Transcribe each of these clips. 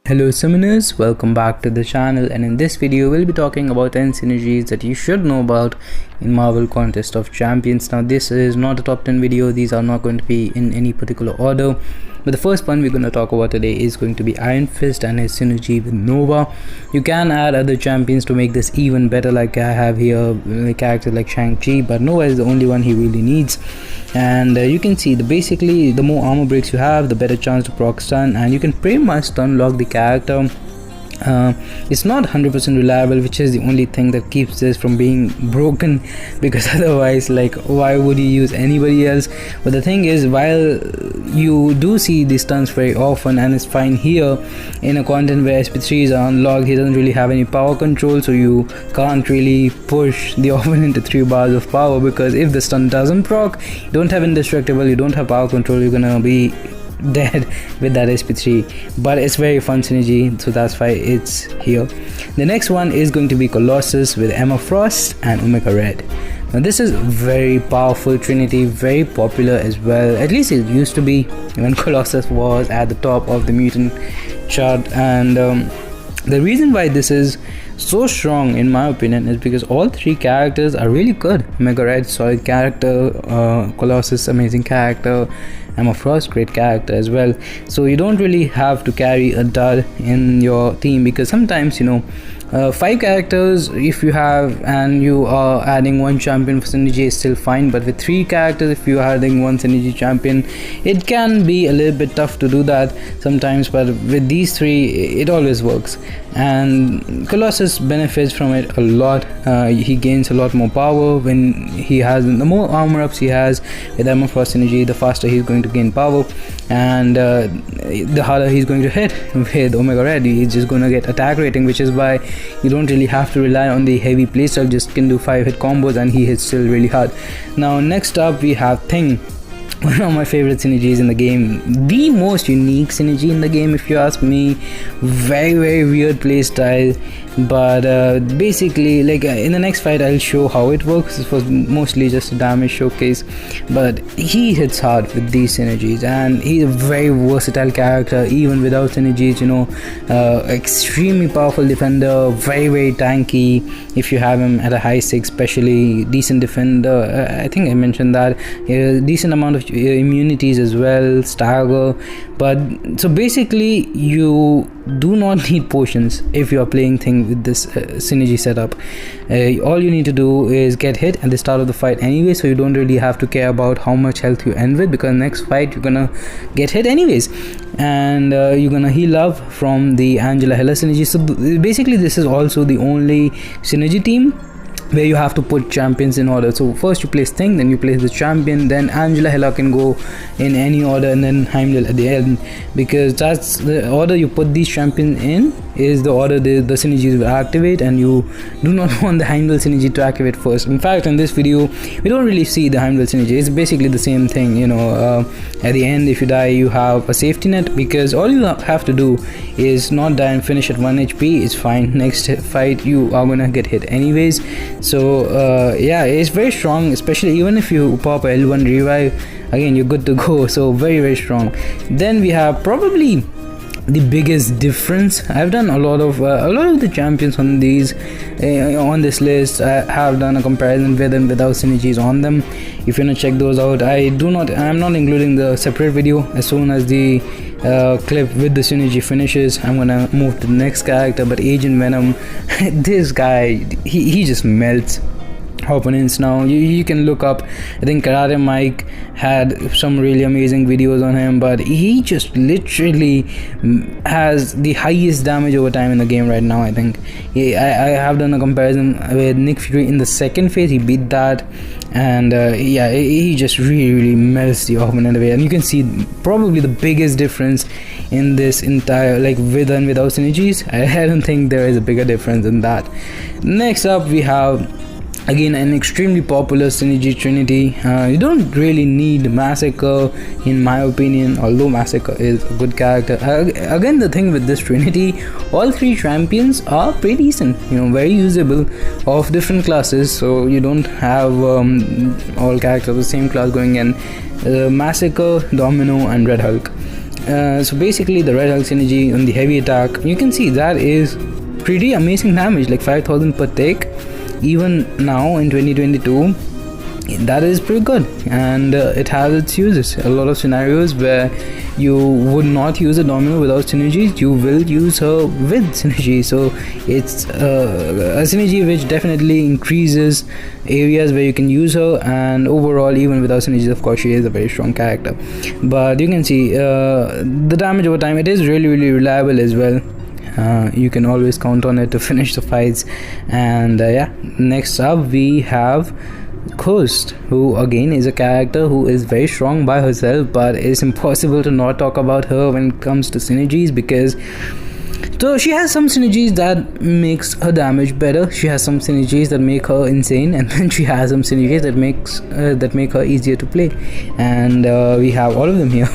Hello summoners, welcome back to the channel, and in this video we'll be talking about 10 synergies that you should know about in Marvel Contest of Champions. Now this is not a top 10 video, these are not going to be in any particular order, but the first one we're going to talk about today is going to be Iron Fist and his synergy with Nova. You can add other champions to make this even better, like I have here a character like Shang-Chi, but Nova is the only one he really needs. And you can see basically the more armor breaks you have, the better chance to proc stun, and you can pretty much stun lock the character. It's not 100% reliable, which is the only thing that keeps this from being broken, because otherwise, like, why would you use anybody else? But the thing is, while you do see these stuns very often, and it's fine here in a content where SP3s are unlocked, he doesn't really have any power control, so you can't really push the opponent to 3 bars of power, because if the stun doesn't proc, you don't have indestructible, you don't have power control, you're gonna be dead with that SP3. But it's very fun synergy, so that's why it's here. The next one is going to be Colossus with Emma Frost and Omega Red. Now this is very powerful trinity, very popular as well, at least it used to be when Colossus was at the top of the mutant chart. And the reason why this is so strong in my opinion is because all 3 characters are really good. Omega Red, solid character, Colossus, amazing character, Emma Frost, great character as well. So you don't really have to carry a dud in your team, because sometimes, you know, 5 characters if you have, and you are adding 1 champion for synergy is still fine, but with 3 characters, if you are adding 1 synergy champion, it can be a little bit tough to do that sometimes. But with these 3 it always works, and Colossus benefits from it a lot. He gains a lot more power when he has, the more armor ups he has with Emma Frost synergy, the faster he's going to gain power, and the harder he's going to hit. With Omega Red, he's just going to get attack rating, which is why you don't really have to rely on the heavy playstyle, just can do 5 hit combos and he hits still really hard. Now next up we have Thing, one of my favorite synergies in the game, the most unique synergy in the game if you ask me. Very weird playstyle, but basically, like, in the next fight I'll show how it works. This was mostly just a damage showcase, but he hits hard with these synergies, and he's a very versatile character even without synergies, you know. Extremely powerful defender, very tanky if you have him at a high 6 especially, decent defender, I think I mentioned that, decent amount of immunities as well, stagger. But so basically you do not need potions if you are playing Thing with this synergy setup. All you need to do is get hit at the start of the fight anyway, so you don't really have to care about how much health you end with, because next fight you're gonna get hit anyways, and you're gonna heal up from the Angela Hela synergy. So basically this is also the only synergy team where you have to put champions in order. So first you place Thing, then you place the champion, then Angela Hela can go in any order, and then Heimdall at the end, because that's the order you put these champions in, is the order the synergies will activate, and you do not want the Heimdall synergy to activate first. In fact, in this video we don't really see the Heimdall synergy, it's basically the same thing, you know. At the end, if you die, you have a safety net, because all you have to do is not die and finish at 1 HP. It's fine, next fight you are gonna get hit anyways. So yeah, it's very strong, especially even if you pop a L1 revive, again you're good to go. So very strong. Then we have probably the biggest difference. I've done a lot of the champions on these on this list. I have done a comparison with and without synergies on them. If you want to check those out, I'm not including the separate video. As soon as the clip with the synergy finishes, I'm gonna move to the next character. But Agent Venom, this guy, he just melts opponents. Now you can look up, I think Karate Mike had some really amazing videos on him, but he just literally has the highest damage over time in the game right now. I think I have done a comparison with Nick Fury in the second phase, he beat that, and yeah, he just really melts the opponent away. And you can see probably the biggest difference in this entire, like, with and without synergies. I don't think there is a bigger difference than that. Next up we have, again, an extremely popular synergy trinity. You don't really need Massacre in my opinion, although Massacre is a good character. Again, the thing with this trinity, all 3 champions are pretty decent, you know, very usable, of different classes, so you don't have all characters of the same class going in. Massacre, Domino and Red Hulk. So basically the Red Hulk synergy on the heavy attack, you can see that is pretty amazing damage, like 5000 per take. Even now in 2022, that is pretty good, and it has its uses. A lot of scenarios where you would not use a domino without synergies, you will use her with synergy. So it's a synergy which definitely increases areas where you can use her, and overall, even without synergies, of course, she is a very strong character. But you can see the damage over time, it is really reliable as well. You can always count on it to finish the fights. And yeah, next up we have Ghost, who again is a character who is very strong by herself, but it's impossible to not talk about her when it comes to synergies, because so she has some synergies that makes her damage better, she has some synergies that make her insane, and then she has some synergies that make her easier to play, and we have all of them here.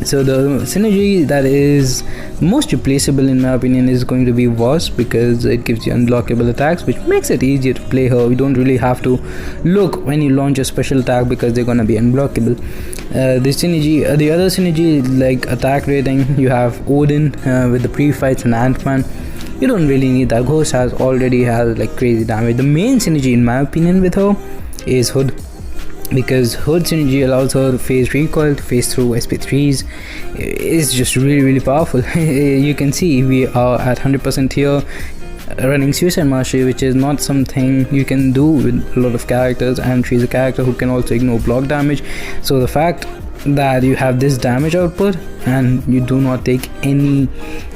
So the synergy that is most replaceable in my opinion is going to be Wasp, because it gives you unblockable attacks, which makes it easier to play her. You don't really have to look when you launch a special attack because they're gonna be unblockable. The other synergy, like attack rating, you have Odin with the pre-fights and Ant-Man. You don't really need that. Ghost already has like crazy damage. The main synergy in my opinion with her is Hood, because Hood synergy allows her to phase recoil, to phase through SP3s. It's just really powerful. You can see we are at 100% here, running Suicide Mastery, which is not something you can do with a lot of characters, and she's a character who can also ignore block damage. So the fact that you have this damage output and you do not take any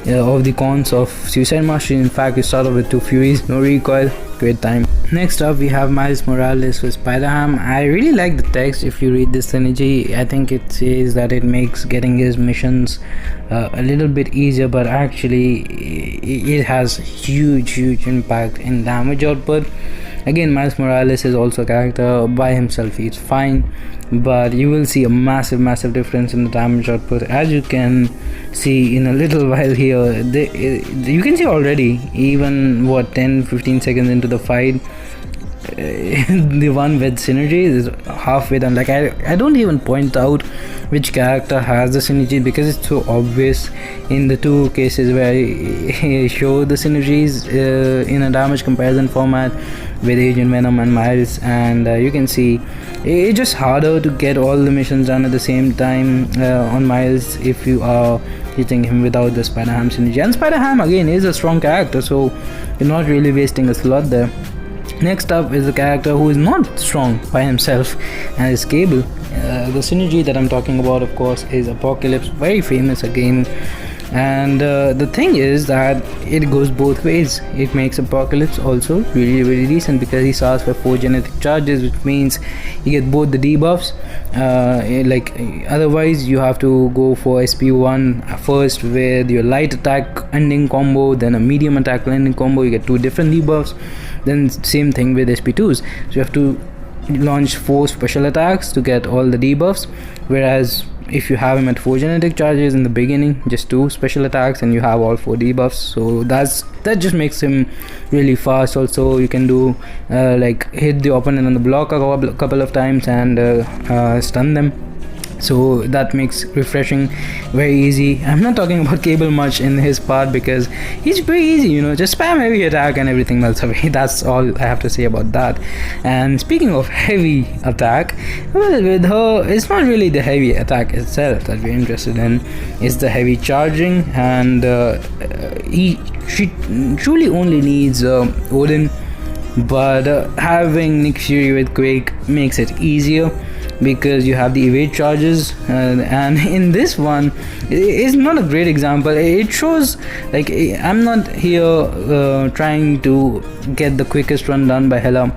of the cons of Suicide Mastery, in fact you start off with 2 Furies, no recoil, great time. Next up we have Miles Morales with Spider-Ham. I really like the text. If you read this synergy, I think it says that it makes getting his missions a little bit easier, but actually it has huge impact in damage output. Again, Miles Morales is also a character by himself, he's fine, but you will see a massive difference in the damage output. As you can see in a little while here, you can see already, even 10-15 seconds into the fight, the one with synergy is halfway done. Like I don't even point out which character has the synergy, because it's so obvious in the 2 cases where I show the synergies in a damage comparison format with Agent Venom and Miles, and you can see it's just harder to get all the missions done at the same time on Miles if you are hitting him without the Spider-Ham synergy. And Spider-Ham again is a strong character, so you're not really wasting a slot there. Next up is a character who is not strong by himself, and is Cable. The synergy that I'm talking about, of course, is Apocalypse, very famous again. And the thing is that it goes both ways. It makes Apocalypse also really decent, because he starts with 4 genetic charges, which means you get both the debuffs. Like otherwise you have to go for SP1 first with your light attack ending combo, then a medium attack ending combo. You get 2 different debuffs. Then same thing with SP2s, so you have to launch 4 special attacks to get all the debuffs, whereas if you have him at 4 genetic charges in the beginning, just 2 special attacks and you have all 4 debuffs. So that just makes him really fast. Also you can do like hit the opponent on the block a couple of times and stun them. So that makes refreshing very easy. I'm not talking about Cable much in his part, because he's pretty easy, you know, just spam heavy attack and everything melts away. That's all I have to say about that. And speaking of heavy attack, well, with her, it's not really the heavy attack itself that we're interested in, it's the heavy charging. And she truly only needs Odin, but having Nick Fury with Quake makes it easier, because you have the evade charges, and in this one it's not a great example. It shows, like, I'm not here trying to get the quickest run done by Hela.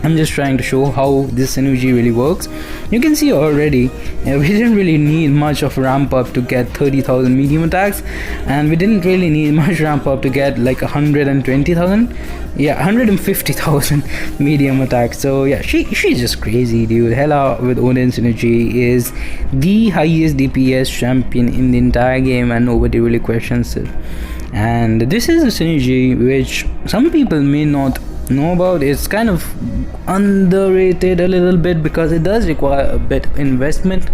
I'm just trying to show how this synergy really works. You can see already we didn't really need much of ramp up to get 30,000 medium attacks, and we didn't really need much ramp up to get like 120,000, yeah, 150,000 medium attacks. So yeah, she's just crazy, dude. Hela with Odin synergy is the highest DPS champion in the entire game, and nobody really questions it. And this is a synergy which some people may not know about. It's kind of underrated a little bit because it does require a bit investment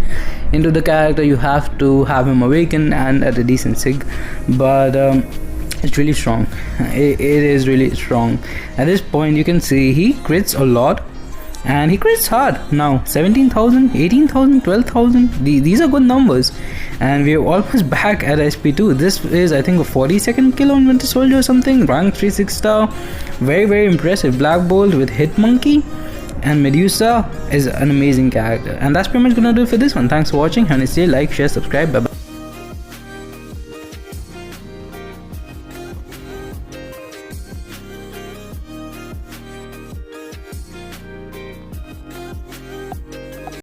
into the character. You have to have him awaken and at a decent sig, but it's really strong. It is really strong. At this point you can see he crits a lot and he crits hard. Now 17,000, 18,000, 12,000, these are good numbers, and we're almost back at SP2. This is, I think, a 42nd kill on Winter Soldier or something. Rank 3 6-star. Very impressive. Black Bolt with Hit Monkey and Medusa is an amazing character. And that's pretty much gonna do it for this one. Thanks for watching. And stay, like, share, subscribe. Bye bye.